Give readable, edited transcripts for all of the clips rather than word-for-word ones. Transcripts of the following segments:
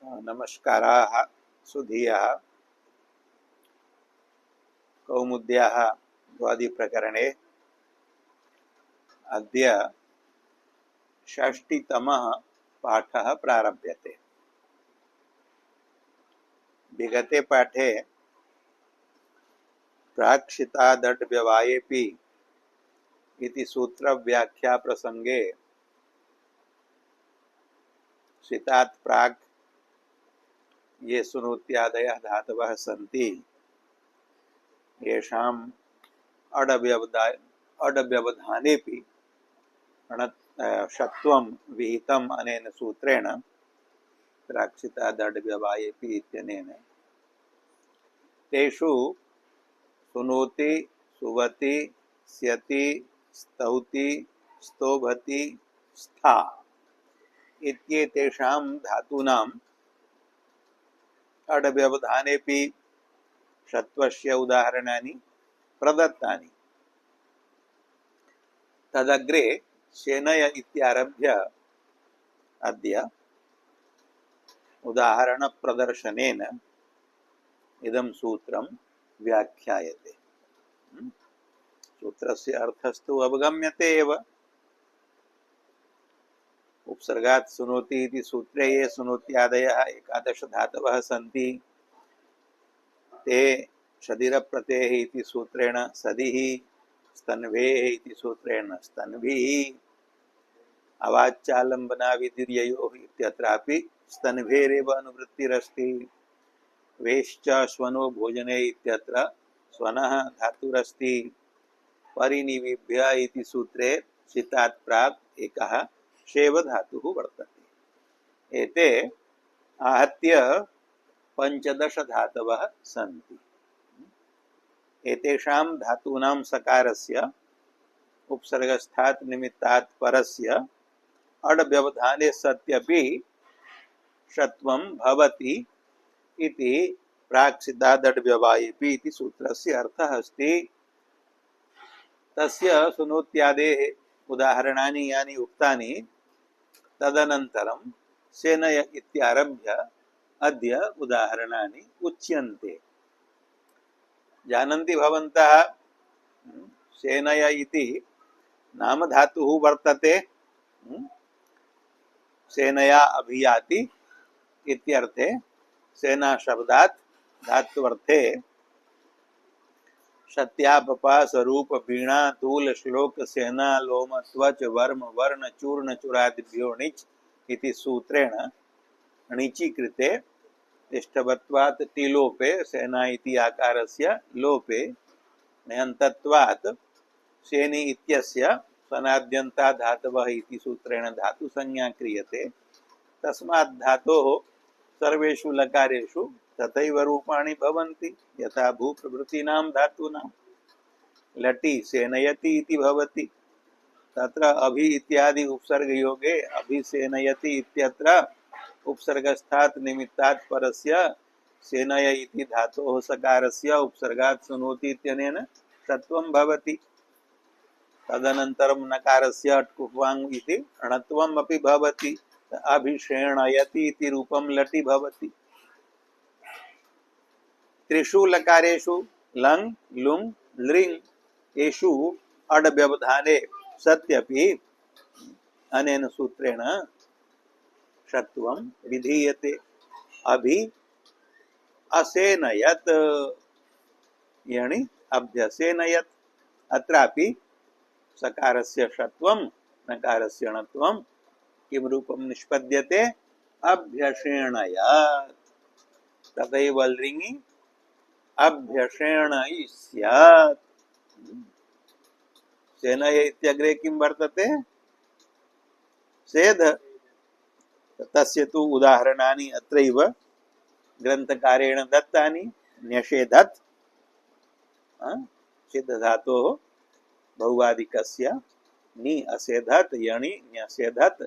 नमस्काराः सुधीयः कौमुद्याः द्वादिप्रकरणे अद्य षष्टितमः पाठः प्रारभ्यते। विगते पाठे प्राक्षितादड्व्यवायेपि इति सूत्रव्याख्या प्रसंगे शितात् प्राक् ये सुनोत्यादयः धातवः सन्ति येषाम् अडव्यवधानेपि षत्वं विहितम् अनेन सूत्रेण प्राक्षितादड्व्यवायेपि इत्यनेन तेषु सुनोति सुवति स्यति स्तौति स्तोभति स्था इत्येतेषां धातूनाम् अडव्यवधानेपि षत्वस्य उदाहरणानि प्रदत्तानि। तदग्रे शेनय इत्यारभ्य अद्य उदाहरण प्रदर्शनेन इदं सूत्रं व्याख्यायते। सूत्रस्य अर्थस्तु अवगम्यते एव। उपसर्गात् सुनोति इति सूत्रे ये सुनोत्यादयः एकादश धातवः सन्ति ते शदिरप्रत्ययः इति सूत्रेण सदिः, स्तन्भेः इति सूत्रेण स्तन्भिः, अवाच्यालम्बनाविधिर्ययोः इत्यत्रापि स्तन्भेरेव अनुवृत्तिरस्ति। वेश्च स्वनो भोजने इत्यत्र स्वनः धातुरस्ति। परिनिविभ्य इति सूत्रे शितात् प्राक् एकः शेव धातुः वर्तते। एते आहत्य 15 धातवः सन्ति। एतेषां धातूनां सकारस्य उपसर्गस्थात् निमित्तात् परस्य अडव्यवधाने सत्यपि षत्वं भवति इति प्राक्सिद्धादड्व्यवायेपि इति सूत्रस्य अर्थः अस्ति। तस्य सुनोत्यादेः उदाहरणानि यानि उक्तानि तदनन्तरं सेनय इत्यारभ्य अद्य उदाहरणानि उच्यन्ते। जानन्ति भवन्तः सेनय इति नाम धातुः वर्तते। सेनया अभियाति इत्यर्थे सेना शब्दात् धात्वर्थे शत्यापपा स्वरूप वीणा तूल श्लोक सेना लोम त्वच वर्म वर्ण चूर्ण चुरादिभ्यो णिच् इति सूत्रेण णिचि कृते इष्टवत्वात् टिलोपे सेना इति आकारस्य लोपे ण्यन्तत्वात् सेनि इत्यस्य स्वनाद्यन्ता धातवः इति सूत्रेण धातुसंज्ञा क्रियते। तस्मात् धातोः सर्वेषु लकारेषु तथैव रूपाणि भवन्ति यथा भूप्रभृतीनां धातूनां। लटि सेनयति इति भवति। तत्र अभि इत्यादि उपसर्गयोगे अभिसेनयति इत्यत्र उपसर्गस्थात् निमित्तात् परस्य सेनय इति धातोः सकारस्य उपसर्गात् सुनोति इत्यनेन षत्वं भवति। तदनन्तरं नकारस्य अट्कुप्वाङ् इति णत्वम् अपि भवति। अभिषेणयति इति रूपं लटि भवति। त्रिषु लकारेषु लङ् लुङ् लृङ् येषु अडव्यवधाने सत्यपि अनेन सूत्रेण षत्वं विधीयते। अभि असेनयत् यणि अभ्यसेनयत् अत्रापि सकारस्य षत्वं नकारस्य णत्वं किं रूपं निष्पद्यते? अभ्यसेणयत्। तथैव लृङि अभ्यसेणयिष्यत्। सेनय इत्यग्रे किं वर्तते? सेध। तस्य तु उदाहरणानि अत्रैव ग्रन्थकारेण दत्तानि। न्यषेधत् सिद्धधातोः बहुवादिकस्य नि असेधत् यणि न्यसेधत्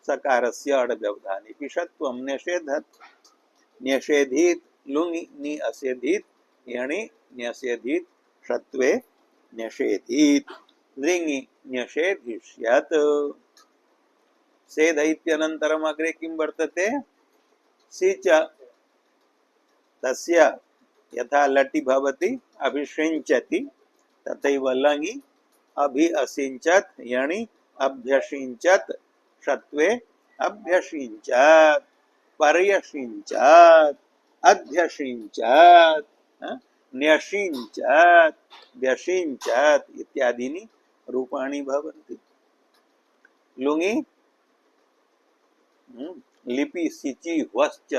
सकारस्य अडव्यवधानेपि षत्वं न्यषेधत्। न्यषेधीत् लुङि नि असेधीत् यणि न्यसेधीत् षत्वे न्यषेधीत् लृङि न्यषेधिष्यत्। सेध इत्यनन्तरम् अग्रे किं वर्तते? सिच तस्य यथा लटि भवति अभिषिञ्चति तथैव लङि अभि असिञ्चत् यणि अभ्यसिञ्चत् षत्वे अभ्यसिञ्चत् पर्यसिञ्चत् अध्यसिञ्चत् न्यसिञ्चत् व्यसिञ्चत् इत्यादीनि रूपाणि भवन्ति। लुङि लिपि सिचि ह्वश्च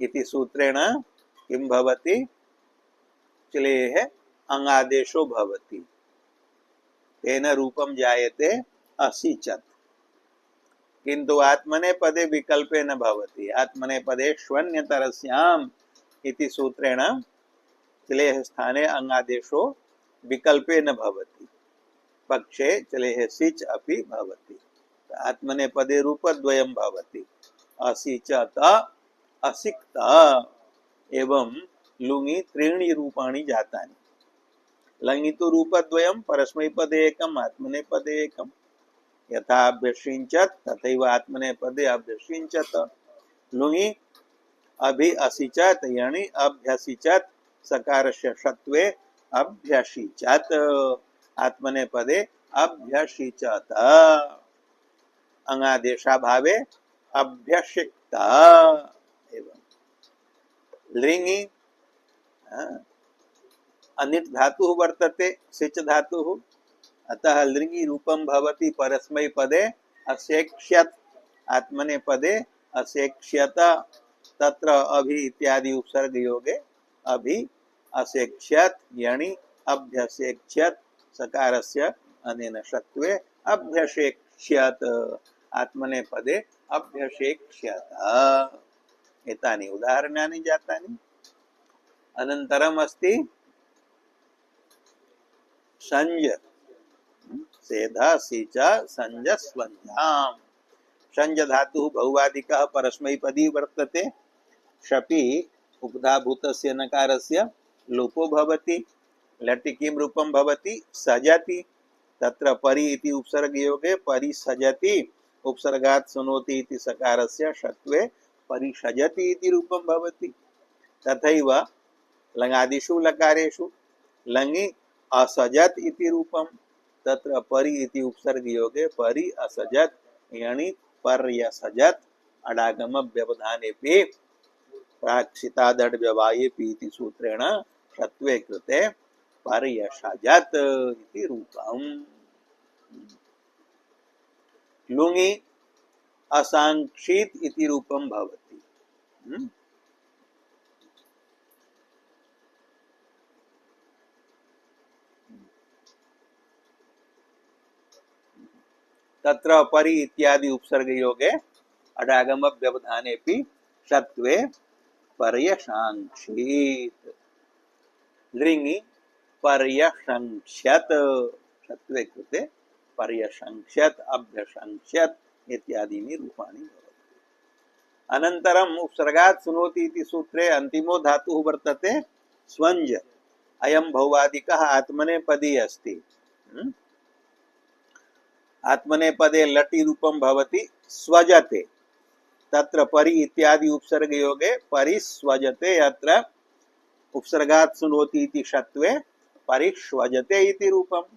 इति सूत्रेण किं भवति? चलेः अङ्गादेशो भवति, तेन रूपं जायते असिचत्। किन्तु आत्मनेपदे विकल्पे न भवति। आत्मनेपदे श्वन्यतरस्याम् इति सूत्रेण चलेः स्थाने अङ्गादेशो विकल्पे न भवति, पक्षे चलेः सिच् अपि भवति। आत्मनेपदे रूपद्वयं भवति, असिचत असिक्त एवं लुङि त्रीणि रूपाणि जातानि। लङि तु रूपद्वयं, परस्मैपदे एकम्, आत्मनेपदे एकम्। यथा अभ्यसिञ्चत् तथैव आत्मनेपदे अभ्यसिञ्चत्। लुङि अभि असिचत् यणि अभ्यसिचत् सकारस्य षत्वे अभ्यसिचत्, आत्मनेपदे अभ्यसिचत्। अङ्गादेशाभावे अभ्यसिक्त एवं। लृङि अनिट् धातुः वर्तते, सिच् धातुः, अतः लृङि रूपं भवति परस्मैपदे असेक्ष्यत्, आत्मनेपदे असेक्ष्यत। तत्र अभि इत्यादि उपसर्ग योगे अभि असेक्ष्यत् यणि अभ्यसेक्ष्यत् सकारस्य अनेन षत्वे अभ्यसेक्ष्यत्, आत्मनेपदे अभ्यसेक्ष्यत। एतानि उदाहरणानि जातानि। अनन्तरम् अस्ति संज सेध सिच संज स्वन्याम्। संज धातुः बहुवादिकः परस्मैपदी वर्तते। शपि उपधाभूतस्य नकारस्य लोपो भवति। लटि किं रूपं भवति? सजति। तत्र परि इति उपसर्गयोगे परिसजति, उपसर्गात् सुनोति इति सकारस्य षत्वे परिसजति इति रूपं भवति। तथैव लङादिषु लकारेषु लङि असजत् इति रूपं, तत्र परि इति उपसर्गयोगे परि असजत् यणि पर्यसजत्, अडागम व्यवधानेपि प्राक्षितादड् व्यवायेपि इति सूत्रेण षत्वे कृते पर्यसजत् इति रूपम्। लुङि असाङ्क्षित् इति रूपं भवति। तत्र परि इत्यादि उपसर्ग योगे अडागम व्यवधानेपि षत्वे पर्यसाङ्क्षित्। लृङि पर्यसङ्क्ष्यत्, षत्वे कृते पर्यसङ्क्ष्यत् अभ्यसङ्क्ष्यत् इत्यादीनि रूपाणि भवन्ति। अनन्तरम् उपसर्गात् सुनोति इति सूत्रे अन्तिमो धातुः वर्तते स्वञ्ज। अयं बहुवादिकः आत्मनेपदी अस्ति। आत्मनेपदे लटि रूपं भवति स्वजते। तत्र परि इत्यादि उपसर्ग योगे परिस्वजते, अत्र उपसर्गात् सुनोति इति षत्वे परिष्वजते इति रूपम्।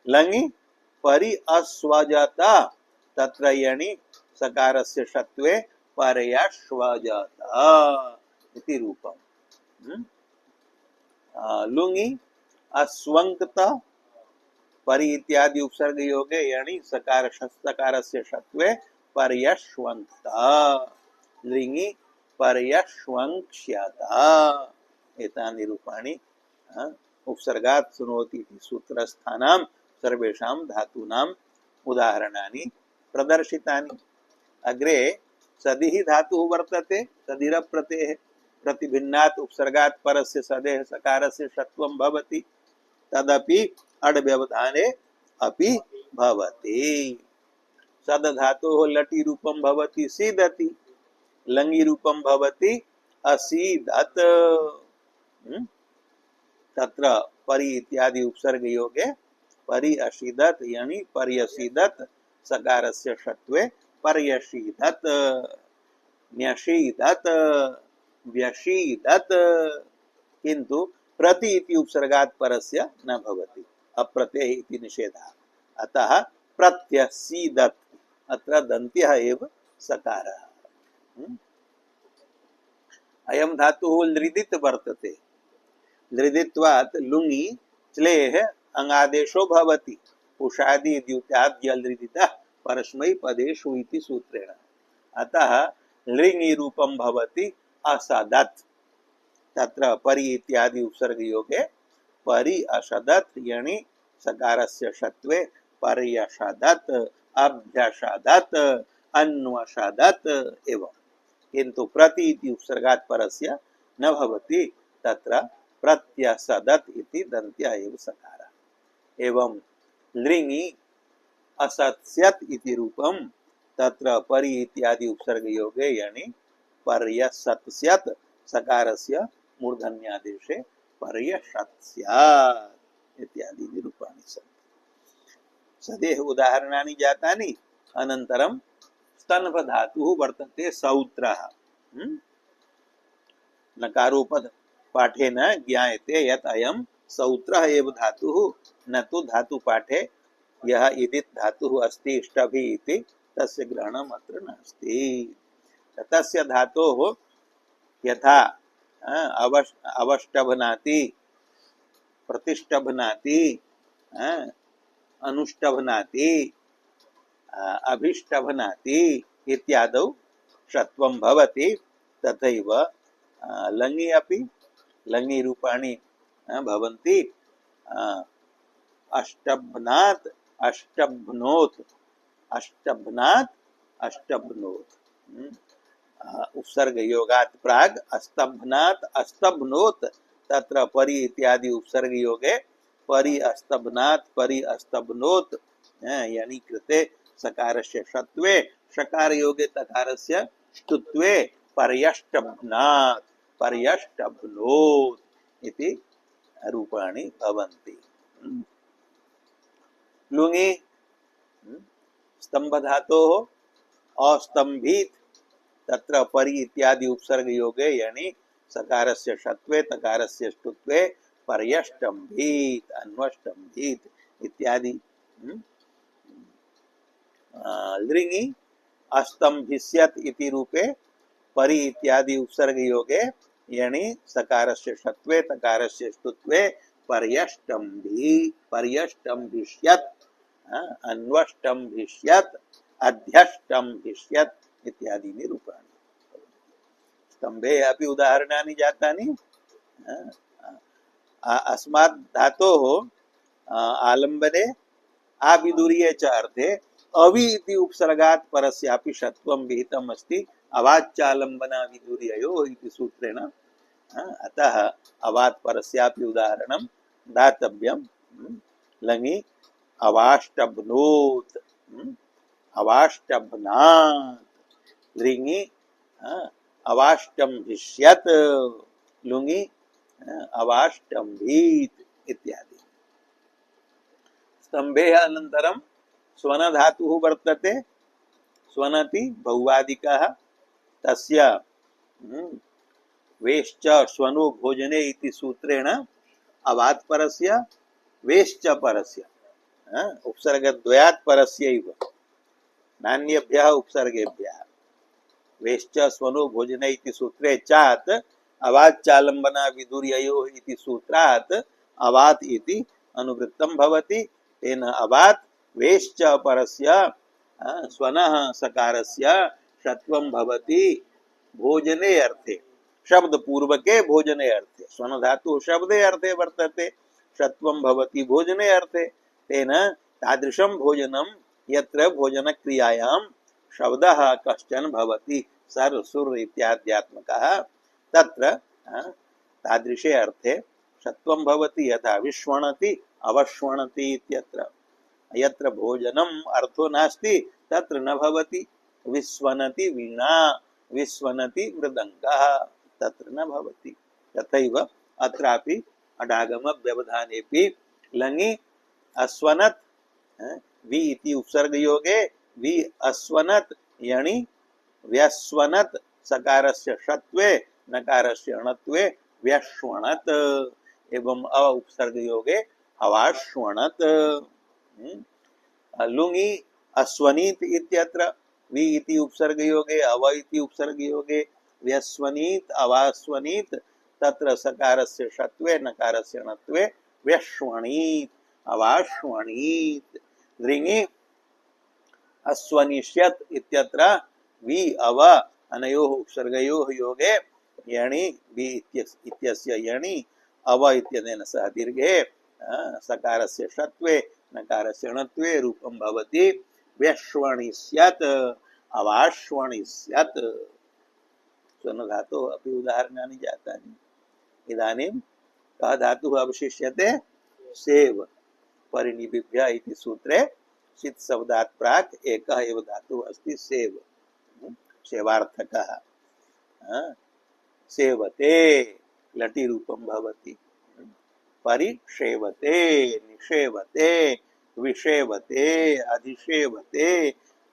लङि परि अस्वजत, तत्र यणि सकारस्य षत्वे पर्यश्वजत इति रूपम्। लुङि अस्वङ्क्त, परि इत्यादि उपसर्ग योगे यणि सकारस्य षत्वे पर्यश्वङ्क्त। लृङि पर्यश्वङ्क्ष्यत। एतानि रूपाणि उपसर्गात् सुनोति इति सूत्रस्थानां सर्वेषां धातूनाम् उदाहरणानि प्रदर्शितानि। अग्रे सदिः धातुः वर्तते, सदिरः प्रत्ययः। प्रतिभिन्नात् उपसर्गात् परस्य सदेः सकारस्य षत्वं भवति, तदपि अड् व्यवधाने अपि भवति। सद धातोः लटि रूपं भवति सीदति, लङि रूपं भवति असीदत्। तत्र परि इत्यादि उपसर्ग योगे परि असीदत् यणि पर्यसीदत् सकारस्य षत्वे पर्यसीदत्। न्यषीदत व्यषीदत, किंतु प्रति इति उपसर्गात् परस्य न भवति, अप्रत्यय इति निषेधः। अतः प्रत्यसीदत, अत्र दन्त्यः एव सकारः। अयं धातुः लृदित वर्तते, लृदित्वात् लुङि च्लेः अंगादेशो भवति, उषादि द्युत्याद्य लृदितः परस्मैपदेषु इति सूत्रेण। अतः लृङि रूपं भवति असदत्, तत्र परि इत्यादि उपसर्ग योगे परि असदत् यणि सकारस्य षत्वे पर्यषदत् अभ्यषदत् अन्वषदत् एवं, किंतु प्रति इति उपसर्गात् परस्य न भवति, तत्र प्रत्यसदत् इति दन्त्य एव सकारः। एवं लृङि असत्स्यत् इति रूपं तत्र परि इत्यादि उपसर्ग योगे यणि पर्यसत्स्यत् सकारस्य मूर्धन्यादेशे पर्यषत्स्यात् इत्यादि रूपाणि सन्ति। सदेह उदाहरणानि जातानि। अनन्तरं स्तन्भ धातुः वर्तते सौत्रः। नकारोपद पाठेन ज्ञायते यत् अयं सौत्रः एव धातुः, न तु धातुपाठे यः इदित् धातुः अस्ति इष्टभि इति तस्य ग्रहणम् अत्र नास्ति। तस्य धातोः यथा अवष्टभनाति, प्रतिष्टभनाति, अनुष्टभनाति, अभिष्टभनाति इत्यादौ षत्वं भवति, तथैव लङि अपि लङि रूपाणि भवन्ति। अष्टभनात् अष्टभ्नोत्, अष्टभनात् अष्टभ्नोत्, उपसर्ग योगात् प्राग अस्तभनात् अस्तभ्नोत्, तत्र परि इत्यादि उपसर्ग योगे परि अस्तभनात् परि अस्तभ्नोत् यानी कृते सकारस्य षत्वे षकार योगे तकारस्य ष्टुत्वे पर्यष्टभनात् पर्यष्टभ्नोत् इति रूपाणि भवन्ति। लुङि स्तंभ धातोः अस्तंभित, तत्र परि इत्यादि उपसर्ग योगे यणि सकारस्य षत्वे तकारस्य ष्टुत्वे पर्यष्टंभित अन्वष्टंभित इत्यादि। लृङि अस्तंभिष्यत इति रूपे परि इत्यादि उपसर्ग योगे यणि सकारस्य षत्वे तकारस्य ष्टुत्वे पर्यष्टंभिष्यत अन्वष्टंभिष्यत अध्यष्टंभिष्यत इत्यादीनि रूपाणि। स्तंभे अपि उदाहरणानि जातानि। अस्मात् धातोः आलम्बने आविदुर्ये च अर्थे अवि इति उपसर्गात् परस्यापि षत्वं विहितम् अस्ति, अवाच्यालम्बना विदुर्ययोः इति सूत्रेण। अतः अवात् परस्यापि उदाहरणं दातव्यं। लङि अवाष्टभ्नोत् अवाष्टभनात्, लृङि अवाष्टंभिष्यत्, लुङि अवाष्टंभीत इत्यादि। स्तंभे अनन्तरं स्वन धातुः वर्तते। स्वनति बहुवादिकः, तस्य वेश्च स्वनो भोजने इति सूत्रेण अवात् परस्य वेश्च परस्य उपसर्गद्वयात् परस्यैव नान्यभ्यः उपसर्गेभ्यः वेश्च स्वनो भोजने इति सूत्रे चात् अवाच्चालम्बना विदुर्ययोः इति सूत्रात् अवात् इति अनुवृत्तं भवति। तेन अवात् वेश्च परस्य स्वनः सकारस्य षत्वं भवति भोजने अर्थे, शब्द पूर्वके भोजने अर्थे। स्वन धातु शब्दे अर्थे वर्तते, षत्वं भवति भोजने अर्थे। तेन तादृशं भोजनं यत्र भोजन क्रियायां शब्दः कश्चन भवति सर् सुर् इत्याद्यात्मकः, तत्र तादृशे अर्थे षत्वं भवति। यथा विश्वणति अवश्वणति इत्यत्र, यत्र भोजनम् अर्थो नास्ति तत्र न भवति। विस्वनति वीणा विस्वनति मृदङ्गः, तत्र न भवति। तथैव अत्रापि अडागम व्यवधानेपि लङि अस्वनत् वि इति उपसर्ग योगे वि अस्वनत् यणि व्यस्वनत् सकारस्य षत्वे नकारस्य अणत्वे व्यश्वणत एवं अ उपसर्ग योगे अवाश्वणत। लुङि अस्वनीत इत्यत्र वि इति उपसर्ग योगे अव इति उपसर्ग योगे व्यस्वनीत अवास्वनीत तत्र सकारस्य षत्वे नकारस्य णत्वे व्यश्वणीत अवाश्वणीत। दृङि अस्वनिष्यत इत्यत्र वि अव अनयोः उपसर्गयोः योगे यणि वि इत्यस्य यणि अव इत्यनेन सह दीर्घे सकारस्य षत्वे नकारस्य णत्वे रूपं भवति व्यश्वणिष्यत अवाश्वणिष्यत। स्वनधातोः अपि उदाहरणानि जातानि। इदानीं कः धातुः अवशिष्यते? सेव। परिनिबिभ्य इति सूत्रे सित् शब्दात् प्राक् एकः एव धातुः अस्ति सेव, सेवार्थकः। सेवते लटि रूपं भवति। परिषेवते निषेवते विषेवते अधिषेवते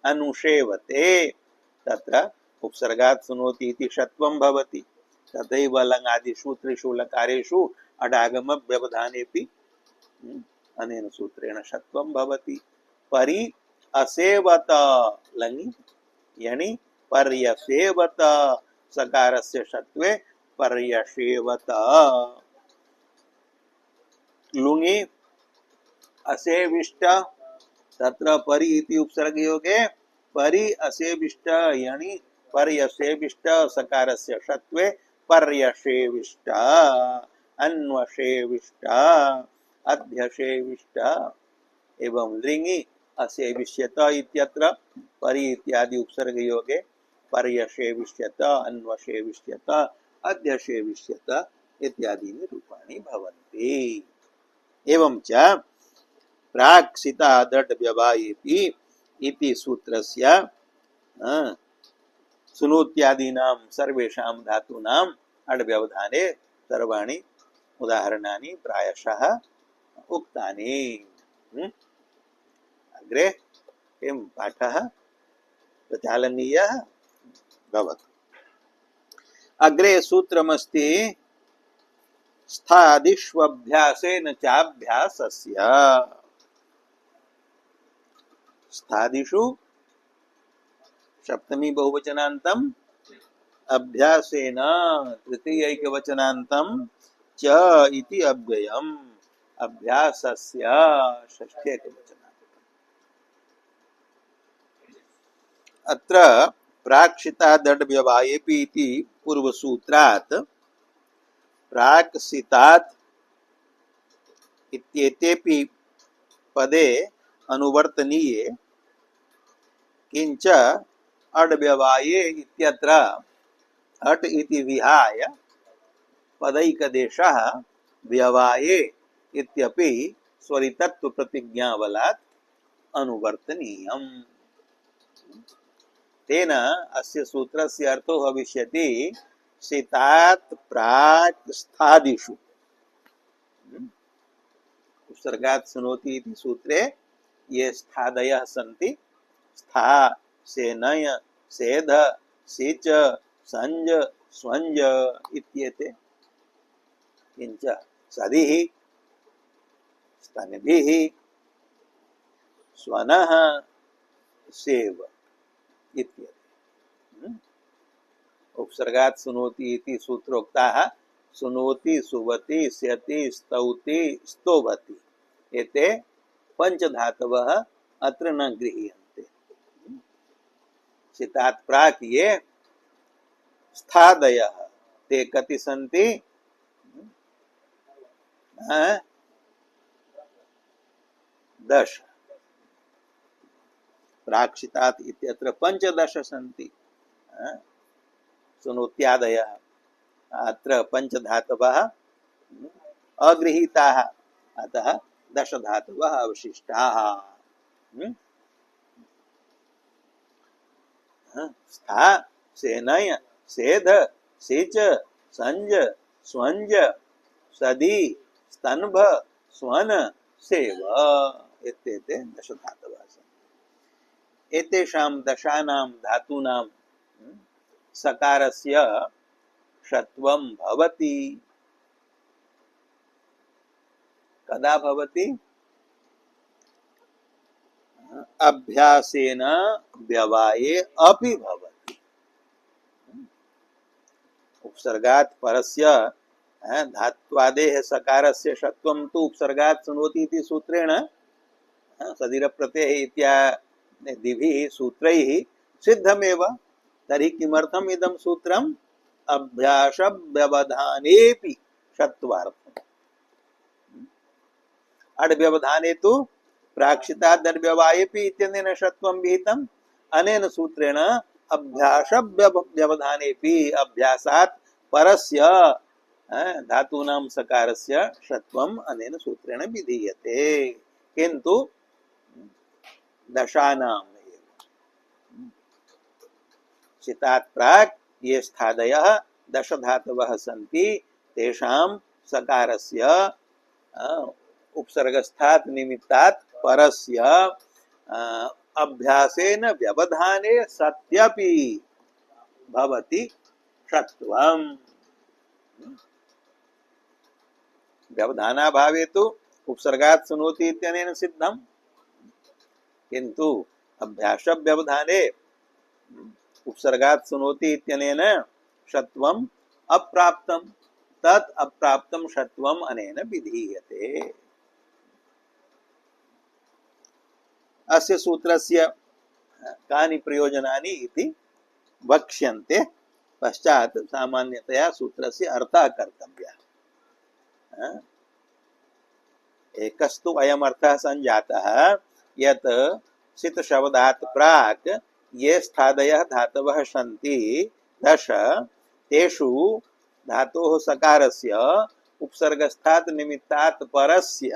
अनुषेवते तत्र उपसर्गात् सुनोति इति षत्वं भवति। तथैव लङादिषु त्रिषु लकारेषु अडागम व्यवधानेपि अनेन सूत्रेण षत्वं भवति। परि असेवत लङि यणि पर्यसेवत सकारस्य षत्वे पर्यसेवत। लुङि असेविष्ट तत्र परि इति उपसर्ग योगे परि असेविष्ट यणि पर्यसेविष्ट सकारस्य षत्वे पर्यसेविष्ट अन्वसेविष्ट अध्यसेविष्ट। एवं लृङि असेविष्यत इत्यत्र परि इत्यादि उपसर्ग योगे पर्यसेविष्यत अन्वसेविष्यत अध्यसेविष्यत इत्यादीनि रूपाणि भवन्ति। एवं च प्राक् सितादट् व्यवायेति इति सूत्रस्य सुनोत्यादीनां सर्वेषां धातूनां अड् व्यवधाने सर्वाणि उदाहरणानि प्रायशः उक्तानि। अग्रे किं पाठः प्रचालनीयः भवतु। अग्रे सूत्रमस्ति स्थादिष्वभ्यासेन चाभ्यासस्य। स्थादिषु सप्तमी बहुवचनान्तं अभ्यासेन तृतीय एकवचनान्तं च इति अव्ययम् अभ्यासस्य षष्ठी एकवचनान्तं। अत्र प्राक्षितादड् व्यवायेपि इति पूर्वसूत्रात् प्राक् सितात् इत्येतेपि पदे अनुवर्तनीये किंच अड् व्यवाये इत्यत्र अट् इति विहाय पदैकदेशः व्यवाये इत्यपि स्वरितत्व प्रतिज्ञाबलात् अनुवर्तनीयम्। तेन अस्य सूत्रस्य अर्थो भविष्यति सितात् प्राक् स्थादिषु। उपसर्गात् सुनोति इति सूत्रे ये स्थादयः सन्ति स्था सेनय सेध सिच संज स्वंज इत्येते। किंच सदिः स्तनिभिः स्वनः सेव इत्येते। उपसर्गात् सुनोति इति सूत्रोक्ताः सुनोति सुवति स्यति स्तौति स्तोभति एते पंचधातवः अत्र न गृह्यन्ते। सितात् प्राक् ये स्थादयः ते कति सन्ति? 10। प्राक्षितात् इत्यत्र 15 सन्ति। सुनोत्यादयः अत्र पंचधातवः अगृहीताः अतः 10 धातवः अवशिष्टाः। स्था सेनय सेध सिच संज स्वंज सदि स्तंभ स्वन सेव इत्येते 10 धातवः सन्ति। एतेषां दशानां धातूनां सकारस्य षत्वं भवति। कदा भवति? अभ्यासेन व्यवाये अपि भवति। उपसर्गात् परस्य धात्वादेः सकारस्य षत्वं तु उपसर्गात् शृणोति इति सूत्रेण सदीर प्रत्यय इत्यादिभिः सूत्रैः सिद्धमेव। तर्हि किमर्थम् इदं सूत्रम्? अभ्यास व्यवधानेपि षत्वार्थम्। अड् व्यवधाने तु प्राक्षिताद् व्यवायेपि इत्यनेन षत्वं विहितम्। अनेन सूत्रेण अभ्यास व्यवधानेपि अभ्यासात् परस्य धातूनां सकारस्य षत्वम् अनेन सूत्रेण विधीयते। किन्तु दशानाम् चितात् प्राक् ये स्थादयः दश धातवः सन्ति तेषां सकारस्य उपसर्गस्थात् निमित्तात् परस्य अभ्यासेन व्यवधाने सत्यपि भवति षत्वम्। व्यवधानाभावे तु उपसर्गात् शृणोति इत्यनेन सिद्धम्, किन्तु अभ्यास व्यवधाने उपसर्गात् शृणोति इत्यनेन षत्वम् अप्राप्तम्। तत् अप्राप्तं षत्वम् अनेन विधीयते। अस्य सूत्रस्य कानि प्रयोजनानि इति वक्ष्यन्ते। पश्चात् सामान्यतया सूत्रस्य अर्थः कर्तव्यः। एकस्तु अयम् अर्थः सञ्जातः यत् सित शब्दात् प्राक् ये स्थादयः धातवः सन्ति दश, तेषु धातोः सकारस्य उपसर्गस्थात् निमित्तात् परस्य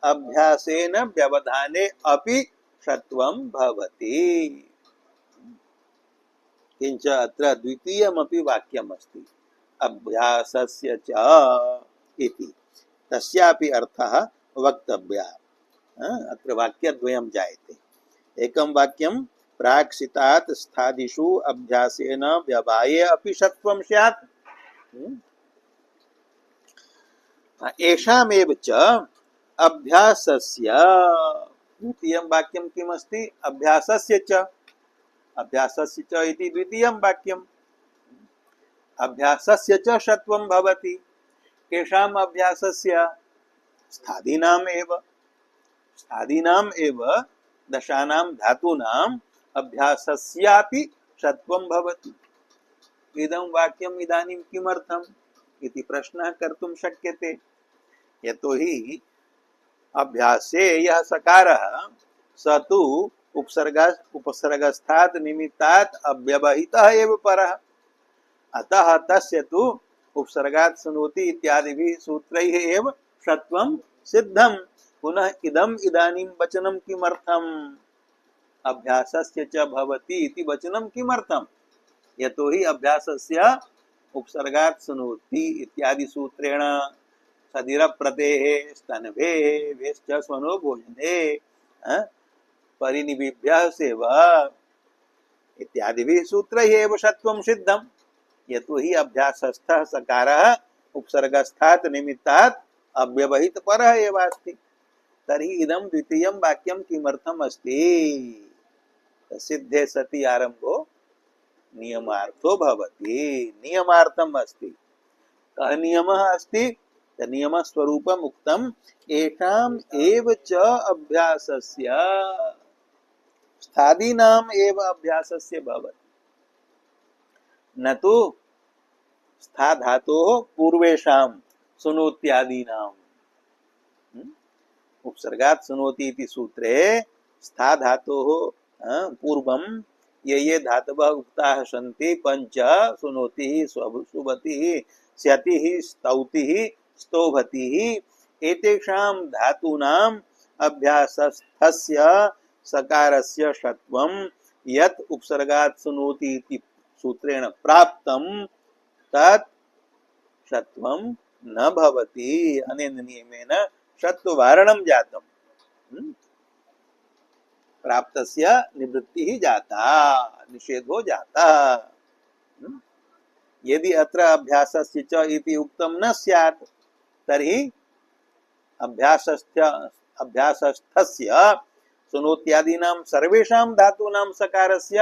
अभ्यासेन व्यवधाने अपि षत्वं भवति। किञ्च अत्र द्वितीयमपि वाक्यमस्ति अभ्यासस्य च इति। तस्यापि अर्थः वक्तव्यः। अत्र वाक्यद्वयं जायते। एकं वाक्यं प्राक्सितात् स्थादिषु अभ्यासेन व्यवाये अपि षत्वं स्यात्। एषामेव च अभ्यासस्य। द्वितीयं वाक्यं किमस्ति? अभ्यासस्य च। अभ्यासस्य च इति द्वितीयं वाक्यम्। अभ्यासस्य च षत्वं भवति। केषाम् अभ्यासस्य? स्थादीनाम् एव। स्थादीनाम् एव दशानां धातूनाम् अभ्यासस्यापि षत्वं भवति। इदं वाक्यम् इदानीं किमर्थम् इति प्रश्नः कर्तुं शक्यते। यतोहि अभ्यासे यः सकारः स तु उपसर्गस्थात् निमित्तात् अव्यवहितः एव परः। अतः तस्य तु उपसर्गात् शृणोति इत्यादिभिः सूत्रैः एव षत्वं सिद्धम्। पुनः इदम् इदानीं वचनं किमर्थम्? अभ्यासस्य च भवति इति वचनं किमर्थम्? यतोहि अभ्यासस्य उपसर्गात् शृणोति इत्यादि सूत्रेण सदिर प्रत्यये स्तनभे वेश्च स्वनो भोजने परिनिबिभ्यः सेव इत्यादिभिः सूत्रैः एव षत्वं सिद्धम्। यतोहि अभ्यासस्थः सकारः उपसर्गस्थात् निमित्तात् अव्यवहित परः एव अस्ति। तर्हि इदं द्वितीयं वाक्यं किमर्थम् अस्ति? सिद्धे सति आरम्भो नियमार्थो भवति। नियमार्थम् अस्ति। कः नियमः अस्ति? नियमस्वरूपम् उक्तम् एषाम् एव च अभ्यासस्य। स्थादीनाम् एव अभ्यासस्य भवति, न तु स्था धातोः पूर्वेषां शृणोत्यादीनाम्। उपसर्गात् शृणोति इति सूत्रे स्था धातोः पूर्वं ये धातवः उक्ताः सन्ति पंच शृणोतिः सुभतिः स्यतिः स्तौतिः स्तोभतिः एतेषां धातूनाम् अभ्यासस्थस्य सकारस्य षत्वं यत् उपसर्गात् शृणोति इति सूत्रेण प्राप्तं तत् षत्वं न भवति। अनेन नियमेन षत्ववारणं जातम्। प्राप्तस्य निवृत्तिः जाता, निषेधो जाता। यदि अत्र अभ्यासस्य च इति उक्तं न स्यात् तर्हि अभ्यासस्थस्य सुनोत्यादीनां सर्वेषां धातूनां सकारस्य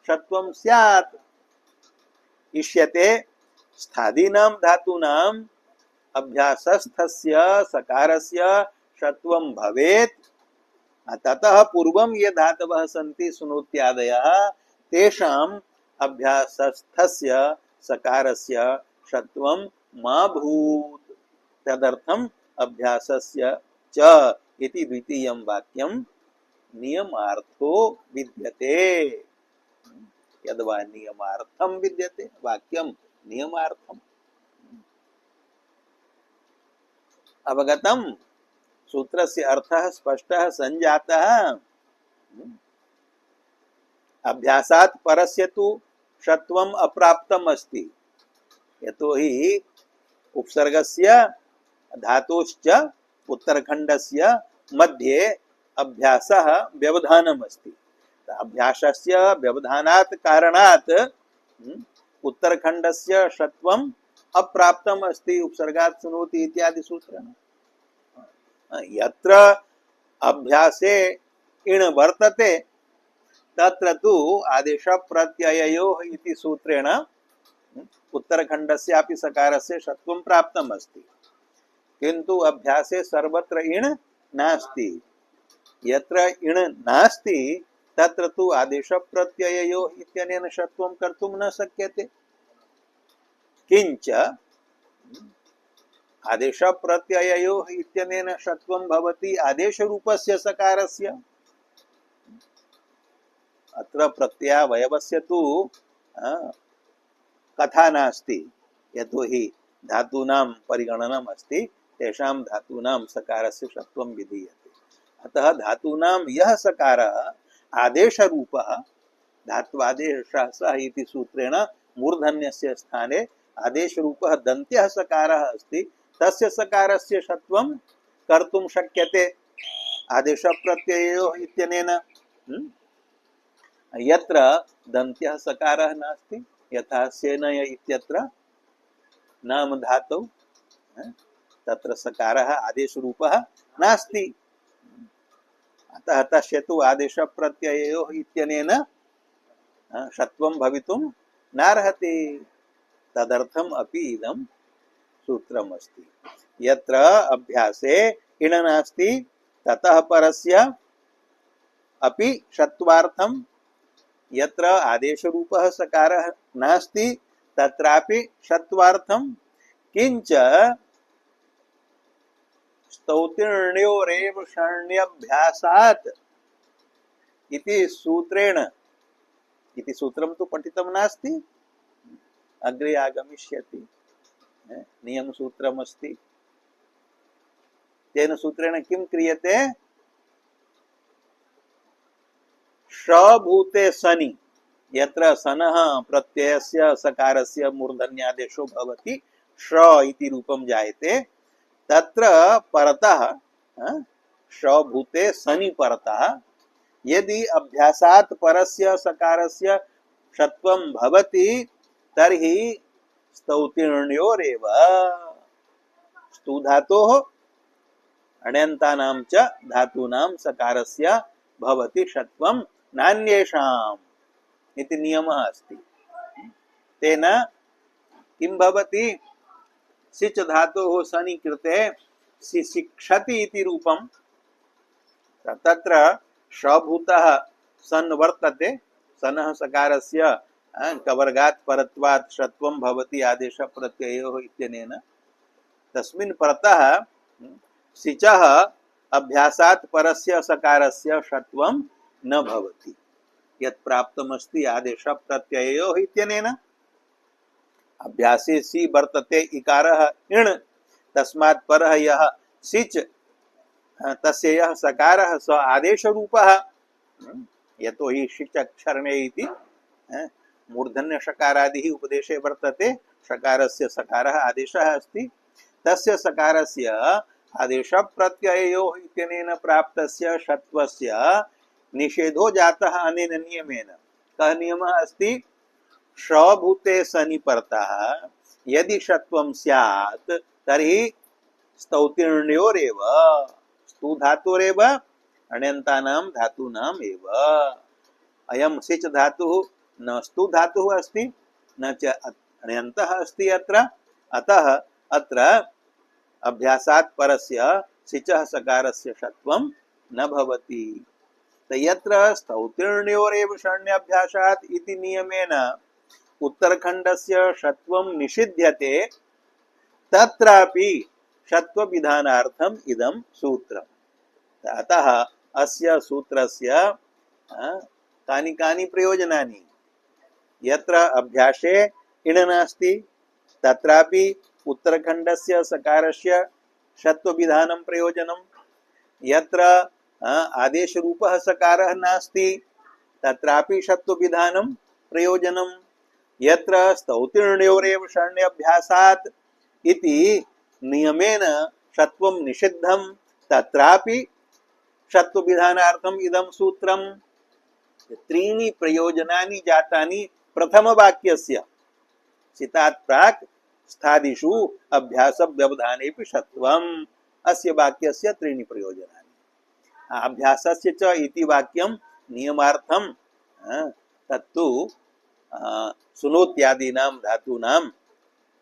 षत्वं स्यात्। इष्यते स्थादीनां धातूनां अभ्यासस्थस्य सकारस्य षत्वं भवेत्। ततः पूर्वं ये धातवः सन्ति सुनोत्यादयः तेषाम् अभ्यासस्थस्य सकारस्य षत्वं मा भूत्। तदर्थम् अभ्यासस्य च इति द्वितीयं वाक्यं नियमार्थो विद्यते। यद्वा नियमार्थं विद्यते वाक्यं नियमार्थम्। अवगतम्? सूत्रस्य अर्थः स्पष्टः सञ्जातः। अभ्यासात् परस्य तु षत्वम् अप्राप्तम् अस्ति, यतोहि उपसर्गस्य धातोश्च उत्तरखण्डस्य मध्ये अभ्यासः व्यवधानम् अस्ति। अभ्यासस्य व्यवधानात् कारणात् उत्तरखण्डस्य षत्वम् अप्राप्तम् अस्ति उपसर्गात् सुनोति इत्यादि सूत्रेण। यत्र अभ्यासे इण् वर्तते तत्र तु आदेश प्रत्यययोः इति सूत्रेण उत्तरखण्डस्यापि सकारस्य षत्वं प्राप्तम् अस्ति, किन्तु अभ्यासे सर्वत्र इण् नास्ति। यत्र इण् नास्ति तत्र तु आदेश प्रत्यययोः इत्यनेन षत्वं कर्तुं न शक्यते। किंच आदेश प्रत्यययोः इत्यनेन षत्वं भवति आदेश रूपस्य सकारस्य। अत्र प्रत्ययावयवस्य तु कथा नास्ति, यतोहि धातूनां परिगणनम् अस्ति, तेषां धातूनां सकारस्य षत्वं विधीयते। अतः धातूनां यः सकारः आदेशरूपः धात्वादेशः सः इति सूत्रेण मूर्धन्यस्य स्थाने आदेशरूपः दन्त्यः सकारः अस्ति, तस्य सकारस्य षत्वं कर्तुं शक्यते आदेशप्रत्यययोः इत्यनेन। यत्र दन्त्यः सकारः नास्ति, यथा सेनय इत्यत्र नाम धातौ तत्र सकारः आदेशरूपः नास्ति, अतः तस्य तु आदेशप्रत्यययोः इत्यनेन षत्वं भवितुं नार्हति। तदर्थम् अपि इदं सूत्रम् अस्ति। यत्र अभ्यासे इण् नास्ति ततः परस्य अपि षत्वार्थं, यत्र आदेशरूपः सकारः नास्ति तत्रापि षत्वार्थं। किंच स्तौतिर्ण्योरेव षण्यभ्यासात् इति सूत्रेण, इति सूत्रं तु पठितं नास्ति, अग्रे आगमिष्यति, नियम सूत्रमस्ति। तेन सूत्रेण किं क्रियते? शभूते सनि, यत्र सनः प्रत्ययस्य सकारस्य मूर्धन्यादेशो भवति, श इति रूपं जायते, तत्र परतः शभूते सनि परतः यदि अभ्यासात् परस्य सकारस्य षत्वं भवति तर्हि स्तौतिर्ण्योरेव स्तु धातोः अण्यन्तानां च धातूनां सकारस्य भवति षत्वं नान्येषाम् इति नियमः अस्ति। तेन किं भवति? सिच धातोः सनि कृते सिशिक्षति इति रूपं। तत्र शभूतः सन् वर्तते, सनः सकारस्य कवर्गात् परत्वात् षत्वं भवति आदेश प्रत्ययोः इत्यनेन। तस्मिन् परतः सिचः अभ्यासात् परस्य सकारस्य षत्वं न भवति, यत् प्राप्तमस्ति आदेश प्रत्ययोः इत्यनेन। अभ्यासे सी वर्तते इकारः इण्, तस्मात् परः यः सिच तस्य यः सकारः स आदेशरूपः, यतोहि शिच क्षरणे इति मूर्धन्य शकारादिः उपदेशे वर्तते, शकारस्य सकारः आदेशः अस्ति, तस्य सकारस्य आदेश प्रत्यययोः इत्यनेन प्राप्तस्य षत्वस्य निषेधो जातः अनेन नियमेन। कः नियमः अस्ति? स्वभूते सनि परतः यदि षत्वं स्यात् तर्हि स्तौतिर्ण्योरेव स्तु धातुरेव अण्यन्तानां धातूनाम् एव अयं सिच धातुः न स्तु धातुः अस्ति न च अण्यन्तः अस्ति अत्र अतः अत्र अभ्यासात् परस्य सिचः सकारस्य षत्वं न भवति यत्र स्तौतिर्ण्योरेव षण्यभ्यासात् इति नियमेन उत्तरखण्डस्य षत्वं निषिध्यते तत्रापि षत्वविधानार्थम् इदं सूत्रम् अतः अस्य सूत्रस्य कानि कानि प्रयोजनानि यत्र अभ्यासे इण नास्ति तत्रापि उत्तरखण्डस्य सकारस्य षत्वविधानं प्रयोजनं यत्र आदेशरूपः सकारः नास्ति तत्रापि षत्वविधानं प्रयोजनं यत्र स्तौतिर्ण्योरेव षण्यभ्यासात् इति नियमेन षत्वं निषिद्धं तत्रापि षत्वविधानार्थम् इदं सूत्रम् त्रीणि प्रयोजनानि जातानि प्रथमवाक्यस्य सितात् प्राक् स्थादिषु अभ्यासव्यवधानेपि षत्वम् अस्य वाक्यस्य त्रीणि प्रयोजनानि अभ्यासस्य च इति वाक्यं नियमार्थं तत्तु सुनोत्यादीनां धातूनाम्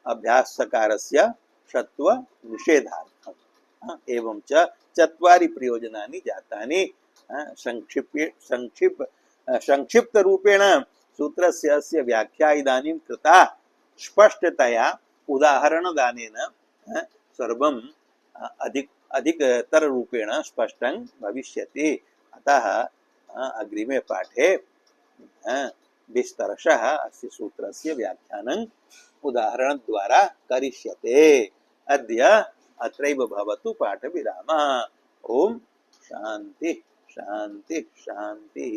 अभ्यासकारस्य षत्व निषेधार्थम् एवं च चत्वारि प्रयोजनानि जातानि संक्षिप्त रूपेण सूत्रस्य अस्य व्याख्या इदानीं कृता स्पष्टतया उदाहरणदानेन सर्वं अधिकतर रूपेण स्पष्टं भविष्यति अतः अग्रिमे पाठे विस्तरशः अस्य सूत्रस्य व्याख्यानं उदाहरणद्वारा करिष्यते अद्य अत्रैव भवतु पाठविरामः ओम शांति शांति शांति।